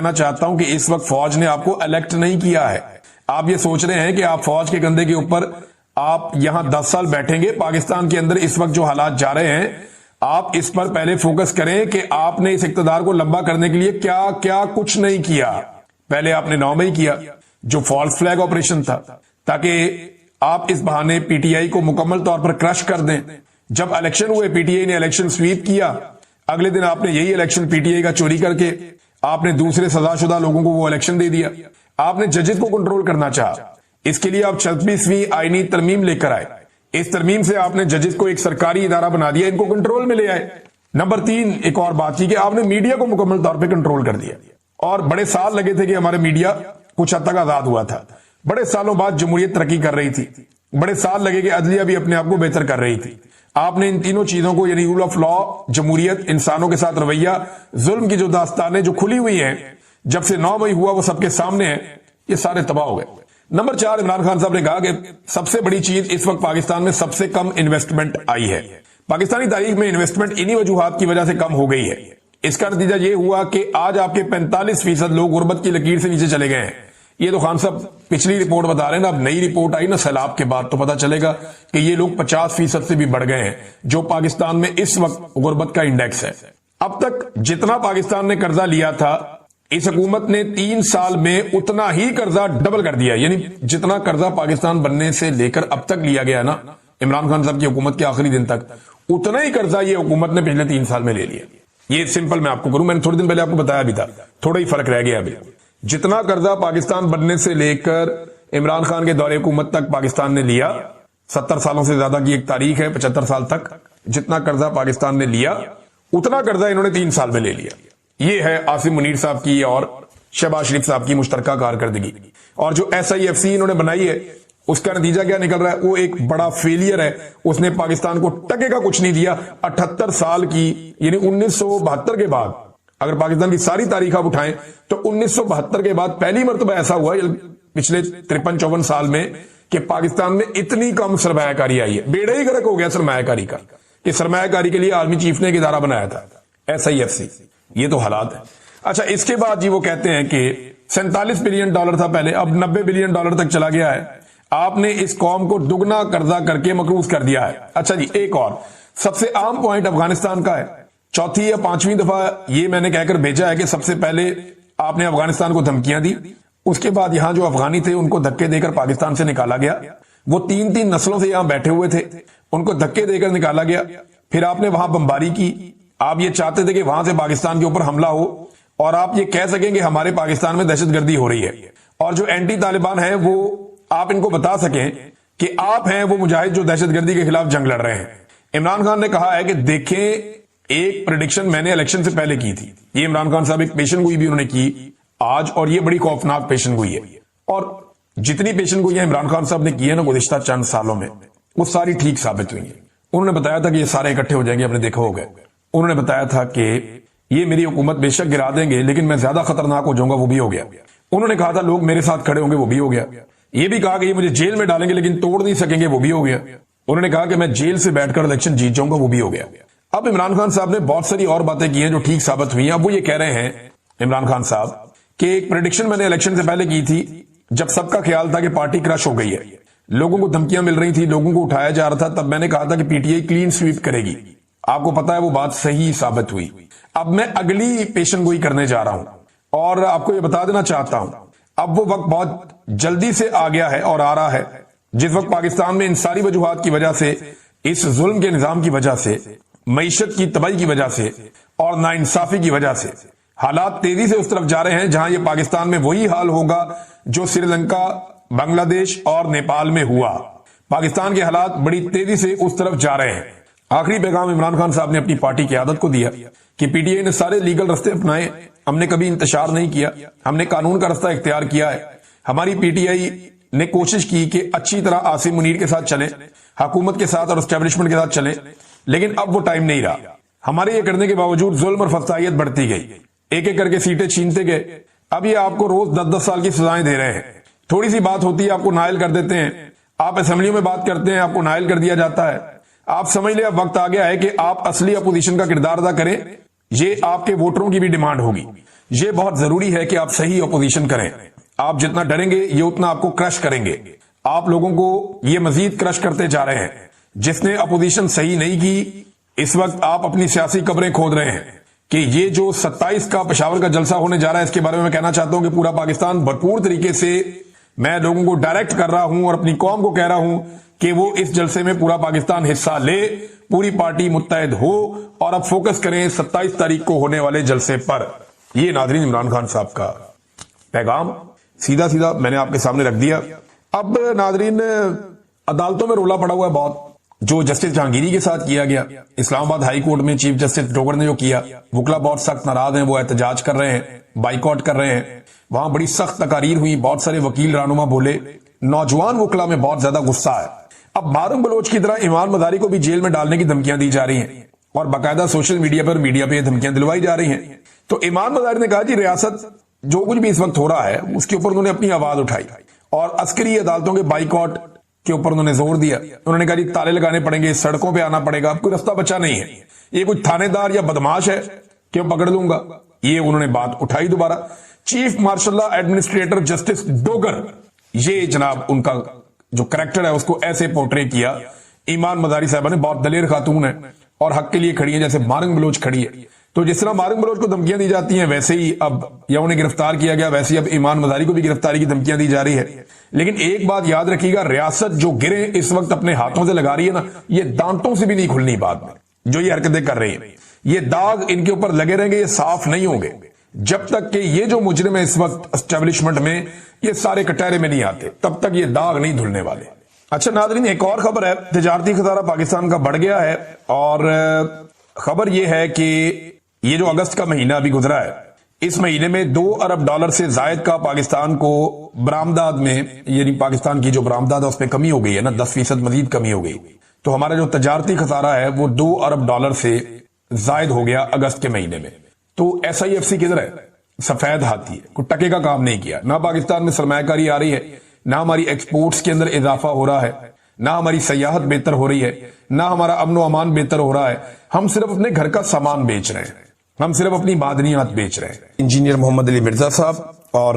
कहना चाहता हूं कि इस वक्त फौज ने आपको इलेक्ट नहीं किया है। आप ये सोच रहे हैं कि आप फौज के कंधे के ऊपर आप यहां 10 साल बैठेंगे। पाकिस्तान के अंदर इस वक्त जो हालात जा रहे हैं, आप इस पर पहले फोकस करें कि आपने इस इक्तदार को लंबा करने के लिए क्या क्या कुछ नहीं किया। पहले आपने 9 मई किया जो फॉल्स फ्लैग ऑपरेशन था, ताकि आप इस बहाने पीटीआई को मुकम्मल तौर पर क्रश कर दें। जब इलेक्शन हुए, पीटीआई ने इलेक्शन स्वीप किया, अगले दिन आपने यही इलेक्शन पीटीआई का चोरी करके आपने दूसरे सजाशुदा लोगों को वो इलेक्शन दे दिया। आपने जजेस को कंट्रोल करना चाहा, इसके लिए आप 36वीं आईनी तरमीम लेकर आए। इस तरमीम से आपने जजेस को एक सरकारी इदारा बना दिया, इनको कंट्रोल में ले आए। नंबर 3, एक और बात की कि आपने मीडिया को मुकम्मल तौर पर कंट्रोल कर दिया। और बड़े साल लगे थे कि हमारे मीडिया कुछ हद तक आजाद हुआ था। बड़े सालों बाद जमहूरियत तरक्की कर रही थी, बड़े साल लगे कि अदलिया भी अपने आप को बेहतर कर रही थी। आपने इन तीनों चीजों को, यानी रूल ऑफ लॉ, जमहूरियत, इंसानों के साथ रवैया, जुल्म की जो दास्तानें जो खुली हुई हैं, जब से 9 मई हुआ वो सबके सामने है, ये सारे तबाह हो गए। नंबर 4, इमरान खान साहब ने कहा कि सबसे बड़ी चीज इस वक्त पाकिस्तान में सबसे कम इन्वेस्टमेंट आई है। पाकिस्तानी तारीख में इन्वेस्टमेंट इन्हीं वजूहात की वजह से कम हो गई है। इसका नतीजा यह हुआ कि आज आपके 45% लोग गुर्बत की लकीर से नीचे चले गए हैं। ये तो खान साहब पिछली रिपोर्ट बता रहे हैं ना, अब नई रिपोर्ट आई ना सैलाब के बाद, तो पता चलेगा कि ये लोग 50% से भी बढ़ गए हैं, जो पाकिस्तान में इस वक्त गुर्बत का इंडेक्स है। अब तक जितना पाकिस्तान ने कर्जा लिया था, इस हुकूमत ने 3 साल में उतना ही कर्जा डबल कर दिया। यानी जितना कर्जा पाकिस्तान बनने से लेकर अब तक लिया गया ना, इमरान खान साहब की हुकूमत के आखिरी दिन तक, उतना ही कर्जा ये हुकूमत ने पिछले 3 साल में ले लिया। ये सिंपल मैं आपको करूं, मैंने थोड़े दिन पहले आपको बताया भी था, थोड़ा ही फर्क रह गया अभी। जितना कर्जा पाकिस्तान बनने से लेकर इमरान खान के दौरे हुकूमत तक पाकिस्तान ने लिया, 70 सालों से ज्यादा की एक तारीख है, 75 साल तक जितना कर्जा पाकिस्तान ने लिया, उतना कर्जा इन्होंने 3 साल में ले लिया। ये है आसिम मुनीर साहब की और शहबाज शरीफ साहब की मुश्तरका कारकर्दगी। और जो SIFC इन्होंने बनाई है, उसका नतीजा क्या निकल रहा है? वो एक बड़ा फेलियर है। उसने पाकिस्तान को टके का कुछ नहीं दिया। 78 साल की, यानी 1972 के बाद, अगर पाकिस्तान की सारी तारीख आप उठाएं तो 1972 के बाद पहली मरतबा ऐसा हुआ पिछले 53-54 साल में कि पाकिस्तान में इतनी कम सरमायाकारी आई है। बेड़ा ही गर्क हो गया सरमायाकारी का, कि सरमायाकारी के लिए आर्मी चीफ ने एक इदारा बनाया था, SIFC। ये तो हालात है। अच्छा, इसके बाद जी वो कहते हैं कि $47 बिलियन था पहले, अब $90 बिलियन तक चला गया है। आपने इस कौम को दुगना कर्जा करके मकरूज कर दिया है। अच्छा जी, एक और सबसे आम पॉइंट अफगानिस्तान का है। 4थी या 5वीं दफा ये मैंने कहकर भेजा है कि सबसे पहले आपने अफगानिस्तान को धमकियां दी, उसके बाद यहां जो अफगानी थे उनको धक्के देकर पाकिस्तान से निकाला गया। वो 3-3 नस्लों से यहां बैठे हुए थे, उनको धक्के देकर निकाला गया। फिर आपने वहां बमबारी की। आप ये चाहते थे कि वहां से पाकिस्तान के ऊपर हमला हो और आप ये कह सकें कि हमारे पाकिस्तान में दहशतगर्दी हो रही है, और जो एंटी तालिबान है वो आप इनको बता सकें कि आप हैं वो मुजाहिद जो दहशतगर्दी के खिलाफ जंग लड़ रहे हैं। इमरान खान ने कहा है कि देखें, एक प्रेडिक्शन मैंने इलेक्शन से पहले की थी। ये इमरान खान साहब एक पेशन गोई भी उन्होंने की आज, और ये बड़ी खौफनाक पेशन गोई है। और जितनी पेशन गोई इमरान खान साहब ने की है ना गुज़िश्ता चंद सालों में, वो सारी ठीक साबित हुई है। उन्होंने बताया था कि ये सारे इकट्ठे हो जाएंगे, आपने देखा होगा। उन्होंने बताया था कि ये मेरी हुकूमत बेशक गिरा देंगे, लेकिन मैं ज्यादा खतरनाक हो जाऊंगा, वो भी हो गया। उन्होंने कहा था लोग मेरे साथ खड़े होंगे, वो भी हो गया। ये भी कहा कि ये मुझे जेल में डालेंगे लेकिन तोड़ नहीं सकेंगे, वो भी हो गया। उन्होंने कहा कि मैं जेल से बैठकर इलेक्शन जीत जाऊंगा, वो भी हो गया। अब इमरान खान साहब ने बहुत सारी और बातें की हैं जो ठीक साबित हुई हैं। अब वो ये कह रहे हैं इमरान खान साहब कि एक प्रेडिक्शन मैंने इलेक्शन से पहले की थी, जब सबका ख्याल था कि पार्टी क्रश हो गई है, लोगों को धमकियां मिल रही थी, लोगों को उठाया जा रहा था, तब मैंने कहा था कि पीटीआई क्लीन स्वीप करेगी। आपको पता है वो बात सही साबित हुई। अब मैं अगली पेशन गोई करने जा रहा हूं और आपको ये बता देना चाहता हूं, अब वो वक्त बहुत जल्दी से आ गया है और आ रहा है, जिस वक्त पाकिस्तान में इन सारी वजूहात की वजह से, इस जुल्म के निजाम की वजह से, मईशत की तबाही की वजह से और नाइंसाफी की वजह से हालात तेजी से उस तरफ जा रहे हैं जहां ये पाकिस्तान में वही हाल होगा जो श्रीलंका, बांग्लादेश और नेपाल में हुआ। पाकिस्तान के हालात बड़ी तेजी से उस तरफ जा रहे हैं। आखिरी पैगाम इमरान खान साहब ने अपनी पार्टी की आदत को दिया कि पीटीआई ने सारे लीगल रास्ते अपनाए, हमने कभी इंतशार नहीं किया, हमने कानून का रास्ता इख्तियार किया है। हमारी पीटीआई ने कोशिश की कि अच्छी तरह आसिम मुनीर के साथ चले, हुकूमत के साथ और एस्टेब्लिशमेंट के साथ चले, लेकिन अब वो टाइम नहीं रहा। हमारे ये करने के बावजूद जुल्म और फसाहियत बढ़ती गई, एक एक करके सीटें छीनते गए। अब ये आपको रोज 10-10 साल की सजाएं दे रहे हैं। थोड़ी सी बात होती है आपको नायल कर देते हैं, आप असेंबली में बात करते हैं आपको नायल कर दिया जाता है। आप समझ ले अब वक्त आ गया है कि आप असली अपोजिशन का किरदार अदा करें, ये आपके वोटरों की भी डिमांड होगी। ये बहुत जरूरी है कि आप सही ऑपोजिशन करें। आप जितना डरेंगे ये उतना आपको क्रश करेंगे। आप लोगों को ये मजीद क्रश करते जा रहे हैं। जिसने अपोजिशन सही नहीं की, इस वक्त आप अपनी सियासी कब्रें खोद रहे हैं कि ये जो 27 का पेशावर का जलसा होने जा रहा है, इसके बारे में मैं कहना चाहता हूं कि पूरा पाकिस्तान भरपूर तरीके से, मैं लोगों को डायरेक्ट कर रहा हूं और अपनी कौम को कह रहा हूं कि वो इस जलसे में पूरा पाकिस्तान हिस्सा ले, पूरी पार्टी मुत्तहद हो और अब फोकस करें 27 तारीख को होने वाले जलसे पर। ये नाज़रीन इमरान खान साहब का पैगाम सीधा सीधा मैंने आपके सामने रख दिया। अब नाज़रीन, अदालतों में रोला पड़ा हुआ है बहुत, जो जस्टिस जहांगीरी के साथ किया गया इस्लामाबाद हाई कोर्ट में चीफ जस्टिस डोगर ने जो किया, वकला बहुत सख्त नाराज हैं, वो एहतजाज कर रहे हैं, बाइकआउट कर रहे हैं। वहां बड़ी सख्त तकारीर हुई, बहुत सारे वकील रहनुमा बोले, नौजवान वकला में बहुत ज्यादा गुस्सा है। अब मारूम बलोच की तरह ईमान मदारी को भी जेल में डालने की धमकियां दी जा रही हैं और बाकायदा सोशल मीडिया पर ये धमकियां दिलवाई जा रही हैं। तो ईमान मदारी ने कहा कि रियासत जो कुछ भी इस वक्त हो रहा है उसके ऊपर उन्होंने अपनी आवाज उठाई और अस्करी अदालतों के बाइकआउट के ऊपर उन्होंने जोर दिया। उन्होंने कहा कि ताले लगाने पड़ेंगे, सड़कों पे आना पड़ेगा, अब कोई रास्ता बचा नहीं है, ये कोई थानेदार या बदमाश है कि मैं पकड़ लूंगा। ये उन्होंने बात उठाई दोबारा। Chief marshal administrator justice Dogar, ये जनाब उनका जो कैरेक्टर है उसको ऐसे पोर्ट्रे किया। ईमान मदारी साहबा ने बहुत दलेर खातून है और हक के लिए खड़ी है, जैसे मारंग बलोच खड़ी है। तो जिस तरह मारंग बलोच को धमकियां दी जाती हैं, वैसे ही अब या उन्हें गिरफ्तार किया गया, वैसे ही अब ईमान मदारी को भी गिरफ्तारी की धमकियां दी जा रही है। लेकिन एक बात याद रखिएगा, रियासत जो गिरे इस वक्त अपने हाथों से लगा रही है ना, ये दांतों से भी नहीं खुलनी बाद में। जो ये हरकतें कर रही है, ये दाग इनके ऊपर लगे रहेंगे, ये साफ नहीं होंगे जब तक कि ये जो मुजरिम है इस वक्त एस्टेब्लिशमेंट में, ये सारे कटहरे में नहीं आते, तब तक ये दाग नहीं धुलने वाले। अच्छा नाज़रीन, एक और खबर है, तिजारती खसारा पाकिस्तान का बढ़ गया है और खबर यह है कि ये जो अगस्त का महीना अभी गुजरा है, इस महीने में $2 अरब से जायद का पाकिस्तान को बरामदात में, यानी पाकिस्तान की जो बरामदात है उसमें कमी हो गई है ना, 10% मजीद कमी हो गई। तो हमारा जो तजारती खसारा है वो $2 अरब से जायद हो गया अगस्त के महीने में। तो SIFC किधर है? सफेद हाथी है, कोई टके का काम नहीं किया। ना पाकिस्तान में सरमायाकारी आ रही है, ना हमारी एक्सपोर्ट्स के अंदर इजाफा हो रहा है, ना हमारी सयाहत बेहतर हो रही है, ना हमारा अमन व अमान बेहतर हो रहा है। हम सिर्फ अपने घर का सामान बेच रहे हैं, हम सिर्फ अपनी मादनियात बेच रहे हैं। इंजीनियर मोहम्मद अली मिर्जा साहब, और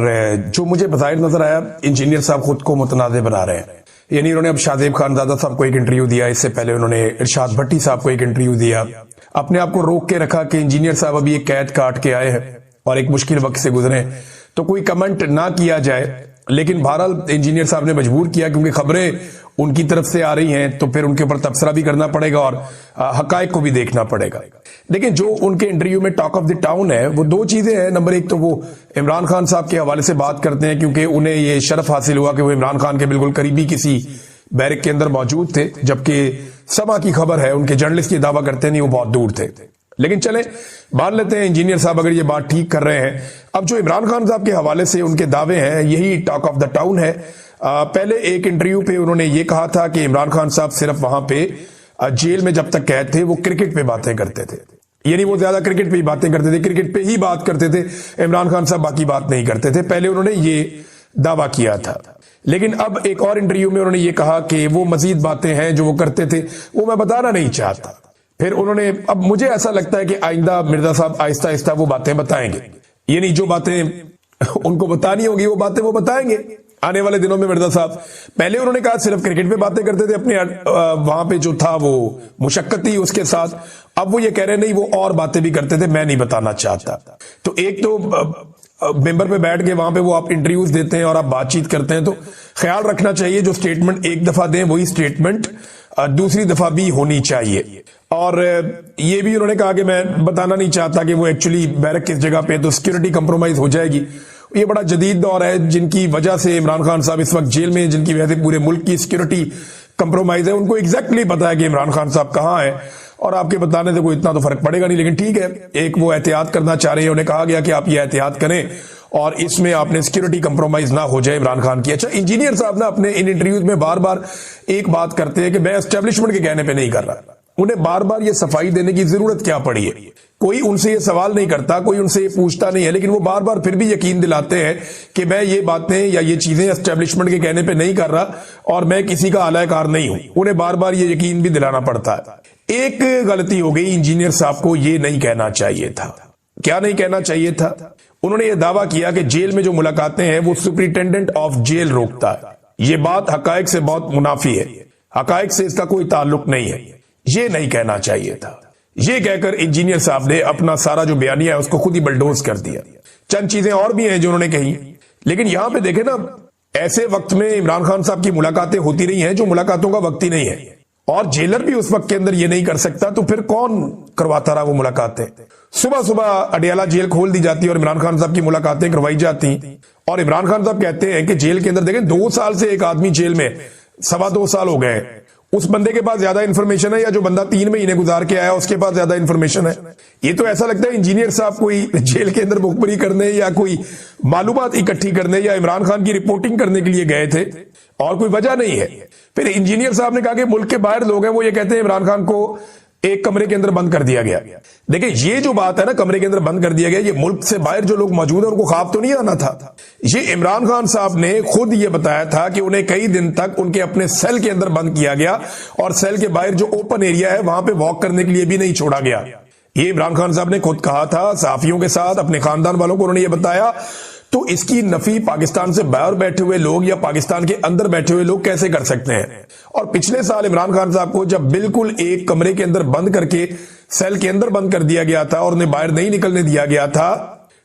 जो मुझे बज़ाहिर नजर आया, इंजीनियर साहब खुद को मुतनाज़े बना रहे हैं। यानी उन्होंने अब शाहजेब खानजादा साहब को एक इंटरव्यू दिया, इससे पहले उन्होंने इरशाद भट्टी साहब को एक इंटरव्यू दिया, अपने आप को रोक के रखा कि इंजीनियर साहब अभी एक कैद काट के आए हैं और एक मुश्किल वक्त से गुजरे, तो कोई कमेंट ना किया जाए। लेकिन बहरहाल इंजीनियर साहब ने मजबूर किया, क्योंकि खबरें उनकी तरफ से आ रही हैं, तो फिर उनके ऊपर तबसरा भी करना पड़ेगा और हकायक को भी देखना पड़ेगा। लेकिन जो उनके इंटरव्यू में टॉक ऑफ द टाउन है, वो दो चीजें हैं। नंबर एक तो वो इमरान खान साहब के हवाले से बात करते हैं, क्योंकि उन्हें ये शर्फ हासिल हुआ कि वो इमरान खान के बिल्कुल करीबी किसी बैरक के अंदर मौजूद थे, जबकि समा की खबर है उनके जर्नलिस्ट ये दावा करते नहीं, वो बहुत दूर थे। लेकिन चले मान लेते हैं इंजीनियर साहब अगर ये बात ठीक कर रहे हैं। अब जो इमरान खान साहब के हवाले से उनके दावे हैं, यही टॉक ऑफ द टाउन है। पहले एक इंटरव्यू पे उन्होंने ये कहा था कि इमरान खान साहब सिर्फ वहां पे जेल में जब तक कैद थे वो क्रिकेट पे बातें करते थे, यानी वो ज्यादा क्रिकेट पे ही बातें करते थे, क्रिकेट पे ही बात करते थे, इमरान खान साहब बाकी बात नहीं करते थे। पहले उन्होंने ये दावा किया था। लेकिन अब एक और इंटरव्यू में उन्होंने ये कहा कि वो मजीद बातें हैं जो वो करते थे, वो मैं बताना नहीं चाहता। फिर उन्होंने, अब मुझे ऐसा लगता है कि आइंदा मिर्जा साहब आहिस्ता आहिस्ता वो बातें बताएंगे, यानी जो बातें उनको बतानी होगी वो बातें वो बताएंगे आने वाले दिनों में। मिर्जा साहब पहले उन्होंने कहा सिर्फ क्रिकेट पे बातें करते थे, अपने वहां पे जो था वो मुशक्कत थी उसके साथ। अब वो ये कह रहे नहीं, वो और बातें भी करते थे, मैं नहीं बताना चाहता। तो एक तो मेंबर पे बैठ के वहां पे वो आप इंटरव्यूज देते हैं और आप बातचीत करते हैं, तो ख्याल रखना चाहिए जो स्टेटमेंट एक दफा दें वही स्टेटमेंट दूसरी दफा भी होनी चाहिए। और ये भी उन्होंने कहा कि मैं बताना नहीं चाहता कि वो एक्चुअली बैरक किस जगह पे, तो सिक्योरिटी कंप्रोमाइज हो जाएगी। ये बड़ा जदीद दौर है जिनकी वजह से इमरान खान साहब इस वक्त जेल में, जिनकी वजह से पूरे मुल्क की सिक्योरिटी कंप्रोमाइज है। उनको एग्जैक्टली पता है कि इमरान खान साहब कहां है, और आपके बताने से कोई इतना तो फर्क पड़ेगा नहीं। लेकिन ठीक है, एक वो एहतियात करना चाह रहे हैं, उन्हें कहा गया कि आप ये एहतियात करें और इसमें आपने सिक्योरिटी कंप्रोमाइज ना हो जाए इमरान खान की। अच्छा, इंजीनियर साहब ना अपने इन इंटरव्यूज में बार बार एक बात करते हैं कि मैं एस्टेब्लिशमेंट के कहने पे नहीं कर रहा। उन्हें बार बार ये सफाई देने की जरूरत क्या पड़ी है? कोई उनसे ये सवाल नहीं करता, कोई उनसे ये पूछता नहीं है, लेकिन वो बार बार फिर भी यकीन दिलाते हैं कि मैं ये बातें या ये चीजें एस्टेब्लिशमेंट के कहने पे नहीं कर रहा और मैं किसी का आलाकार नहीं हूं। उन्हें बार बार ये यकीन भी दिलाना पड़ता है। एक गलती हो गई, इंजीनियर साहब को ये नहीं कहना चाहिए था। क्या नहीं कहना चाहिए था? उन्होंने यह दावा किया कि जेल में जो मुलाकातें हैं वो सुपरिटेंडेंट ऑफ जेल रोकता है। ये बात हकायक से बहुत मुनाफी है, हकायक से इसका कोई ताल्लुक नहीं है। ये नहीं कहना चाहिए था। ये कहकर इंजीनियर साहब ने अपना सारा जो बयानिया है उसको खुद ही बलडोज कर दिया। चंद चीजें और भी हैं जो उन्होंने कही, लेकिन यहां पे देखे ना, ऐसे वक्त में इमरान खान साहब की मुलाकातें होती रही हैं जो मुलाकातों का वक्त ही नहीं है, और जेलर भी उस वक्त के अंदर ये नहीं कर सकता, तो फिर कौन करवाता रहा वो मुलाकातें। सुबह सुबह अडियाला जेल खोल दी जाती और इमरान खान साहब की मुलाकातें करवाई जाती, और इमरान खान साहब कहते हैं कि जेल के अंदर देखें 2 साल से एक आदमी जेल में, 2.25 साल हो गए, उस बंदे के पास ज्यादा इंफॉर्मेशन है या जो बंदा 3 महीने गुजार के आया उसके पास ज्यादा इंफॉर्मेशन है। ये तो ऐसा लगता है इंजीनियर साहब कोई जेल के अंदर मुखबरी करने या कोई मालूमात इकट्ठी करने या इमरान खान की रिपोर्टिंग करने के लिए गए थे, और कोई वजह नहीं है। फिर इंजीनियर साहब ने कहा कि मुल्क के बाहर लोग हैं, वो ये कहते हैं इमरान खान को एक कमरे के अंदर बंद कर दिया गया। देखिए ये जो बात है ना, कमरे के अंदर बंद कर दिया गया, ये मुल्क से बाहर जो लोग मौजूद हैं उनको ख्वाब तो नहीं आना था। ये इमरान खान साहब ने खुद ये बताया था कि उन्हें कई दिन तक उनके अपने सेल के अंदर बंद किया गया, और सेल के बाहर जो ओपन एरिया है वहां पे वॉक करने के लिए भी नहीं छोड़ा गया। ये इमरान खान साहब ने खुद कहा था, सहाफियों के साथ, अपने खानदान वालों को उन्होंने ये बताया। तो इसकी नफी पाकिस्तान से बाहर बैठे हुए लोग या पाकिस्तान के अंदर बैठे हुए लोग कैसे कर सकते हैं। और पिछले साल इमरान खान साहब को जब बिल्कुल एक कमरे के अंदर बंद करके सेल के अंदर बंद कर दिया गया था और उन्हें बाहर नहीं निकलने दिया गया था,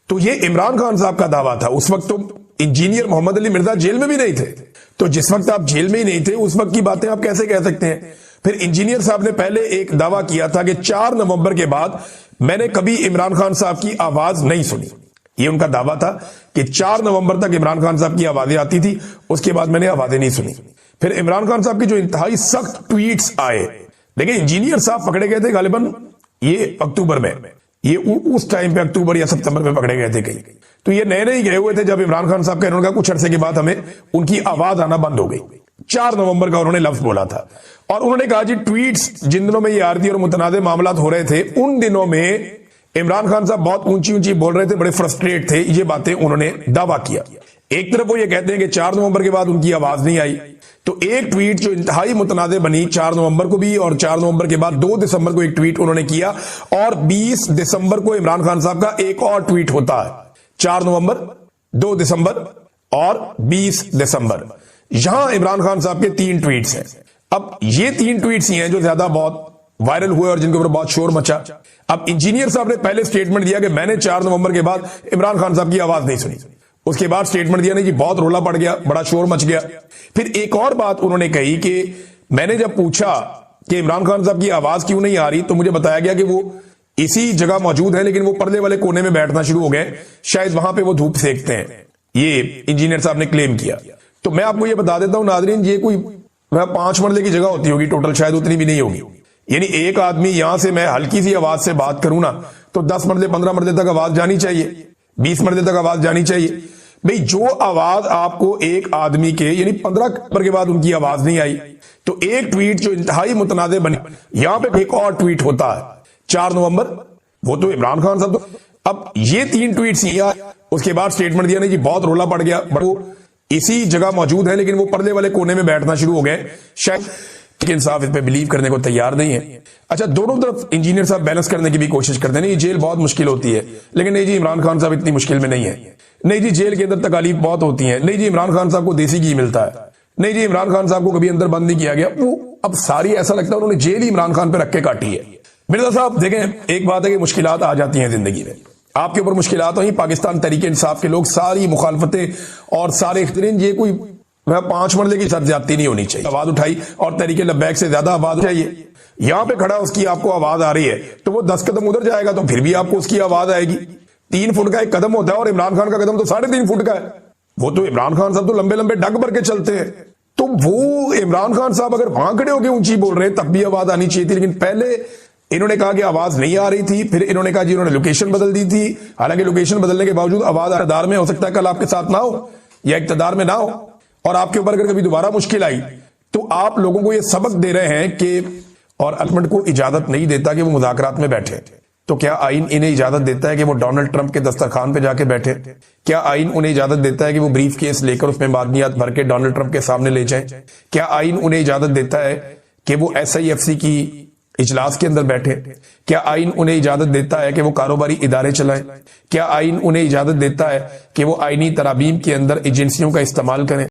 तो ये इमरान खान साहब का दावा था। उस वक्त तो इंजीनियर मोहम्मद अली मिर्जा जेल में भी नहीं थे, तो जिस वक्त आप जेल में ही नहीं थे उस वक्त की बातें आप कैसे कह सकते हैं। फिर इंजीनियर साहब ने पहले एक दावा किया था कि 4 नवंबर के बाद मैंने कभी इमरान खान साहब की आवाज नहीं सुनी। ये उनका दावा था कि 4 नवंबर तक इमरान खान साहब की आवाजें आती थी, उसके बाद मैंने आवाजें नहीं सुनी। फिर इमरान खान साहब की जो इंतहाई सख्त ट्वीट्स आए, देखिए इंजीनियर साहब पकड़े गए थे गालिबन ये अक्टूबर में, ये उस टाइम पे अक्टूबर या सितंबर में पकड़े गए थे कहीं, तो ये नए नए गए हुए थे जब इमरान खान साहब का इन्होंने कहा कुछ अरसे के बाद हमें उनकी आवाज आना बंद हो गई। 4 नवंबर का उन्होंने लफ्ज बोला था, और उन्होंने कहा जी ट्वीट्स जिन दिनों में ये आ रही थी और मुतनाज़े मामला हो रहे थे, उन दिनों में इमरान खान साहब बहुत ऊंची ऊंची बोल रहे थे, बड़े फ्रस्ट्रेट थे। ये बातें उन्होंने दावा किया। एक तरफ वो ये कहते हैं कि 4 नवंबर के बाद उनकी आवाज नहीं आई, तो एक ट्वीट जो इंतहाई मुतनाज़े बनी 4 नवंबर को भी, और 4 नवंबर के बाद 2 दिसंबर को एक ट्वीट उन्होंने किया, और 20 दिसंबर को इमरान खान साहब का एक और ट्वीट होता है। 4 नवंबर, 2 दिसंबर और 20 दिसंबर, यहां इमरान खान साहब के 3 ट्वीट्स हैं। अब ये 3 ट्वीट्स ही हैं जो ज्यादा बहुत वायरल हुए और जिनके ऊपर बहुत शोर मचा। अब इंजीनियर साहब ने पहले स्टेटमेंट दिया कि मैंने 4 नवंबर के बाद इमरान खान साहब की आवाज नहीं सुनी। उसके बाद स्टेटमेंट दिया नहीं जी, बहुत रोला पड़ गया, बड़ा शोर मच गया। फिर एक और बात उन्होंने कही कि मैंने जब पूछा कि इमरान खान साहब की आवाज क्यों नहीं आ रही, तो मुझे बताया गया कि वो इसी जगह मौजूद है, लेकिन वो पर्दे वाले कोने में बैठना शुरू हो गए, शायद वहां पे वो धूप सेकते हैं। ये इंजीनियर साहब ने क्लेम किया। तो मैं आपको ये बता देता हूं नाजरीन, ये कोई 5 मरले की जगह होती होगी टोटल, शायद उतनी भी नहीं होगी। यानी एक आदमी यहां से मैं हल्की सी आवाज से बात करूं ना, तो 10 मरले 15 मरले तक आवाज जानी चाहिए, 20 मरले तक आवाज जानी चाहिए। भाई जो आवाज आपको एक आदमी के यानी 15 नंबर के बाद उनकी आवाज नहीं आई, तो एक ट्वीट जो इंतहाई मुतनाज़े बनी, यहां पे एक और ट्वीट होता है 4 नवंबर, वो तो इमरान खान साहब। तो अब ये 3 ट्वीट्स किया, उसके बाद स्टेटमेंट दिया नहीं जी, बहुत रोला पड़ गया, वो इसी जगह मौजूद है, लेकिन वो पर्दे वाले कोने में बैठना शुरू हो गए, शायद इंसाफ इस पे बिलीव करने को तैयार नहीं है। अच्छा, दोनों तरफ इंजीनियर साहब बैलेंस करने की भी कोशिश करते हैं, नहीं जेल बहुत मुश्किल होती है, लेकिन नहीं जी इमरान खान साहब इतनी मुश्किल में नहीं है, नहीं जी जेल के अंदर तकालीफ बहुत होती है, नहीं जी इमरान खान साहब को देसी घी मिलता है, नहीं जी इमरान खान साहब को कभी अंदर बंद नहीं किया गया। वो अब सारी ऐसा लगता है उन्होंने जेल ही इमरान खान पे रख के काटी है। मिर्जा साहब देखें, एक बात है कि मुश्किलात आ जाती हैं जिंदगी में, आपके ऊपर मुश्किलात हुई, पाकिस्तान तहरीक इंसाफ के लोग सारी मुखालफतें और सारे इख्तियार, ये कोई 5 मरले की सर ज्यादती नहीं होनी चाहिए। आवाज उठाई और तहरीक लब्बैक से ज्यादा आवाज चाहिए, यहां पे खड़ा उसकी आपको आवाज आ रही है, तो वो 10 कदम उधर जाएगा तो फिर भी आपको उसकी आवाज आएगी। 3 फुट का एक कदम होता है और इमरान खान का कदम तो 3.5 फुट का है। वो तो इमरान खान साहब तो लंबे लंबे डग भर के चलते हैं, तो वो इमरान खान साहब अगर वहां खड़े होकर ऊंची बोल रहे हैं तब भी आवाज आनी चाहिए थी, लेकिन पहले इन्होंने कहा कि आवाज नहीं आ रही थी, फिर इन्होंने कहा जी इन्होंने लोकेशन बदल दी थी, हालांकि लोकेशन बदलने के बावजूद आवाज इक़्तिदार में हो सकता है कल आपके साथ ना हो या इक़्तिदार में ना हो, और आपके ऊपर अगर कभी दोबारा मुश्किल आई तो आप लोगों को यह सबक दे रहे हैं कि, और अल्टीमेट को इजाजत नहीं देता कि वो मुज़ाकरात में बैठे, तो क्या आइन इन्हें इजाजत देता है कि वो डोनाल्ड ट्रंप के दस्तरखान पे जाके बैठे? क्या आइन उन्हें इजाजत देता है कि वो ब्रीफ केस लेकर उसमें मादनियात भर के डोनाल्ड ट्रंप के सामने ले जाएं? क्या आइन उन्हें इजाजत देता है कि वो SIFC की इजलास के अंदर बैठे? क्या आइन उन्हें इजाजत देता है कि वो कारोबारी इदारे चलाएं? क्या आइन उन्हें इजाजत देता है कि वो आईनी तरामीम के अंदर एजेंसियों का इस्तेमाल करें?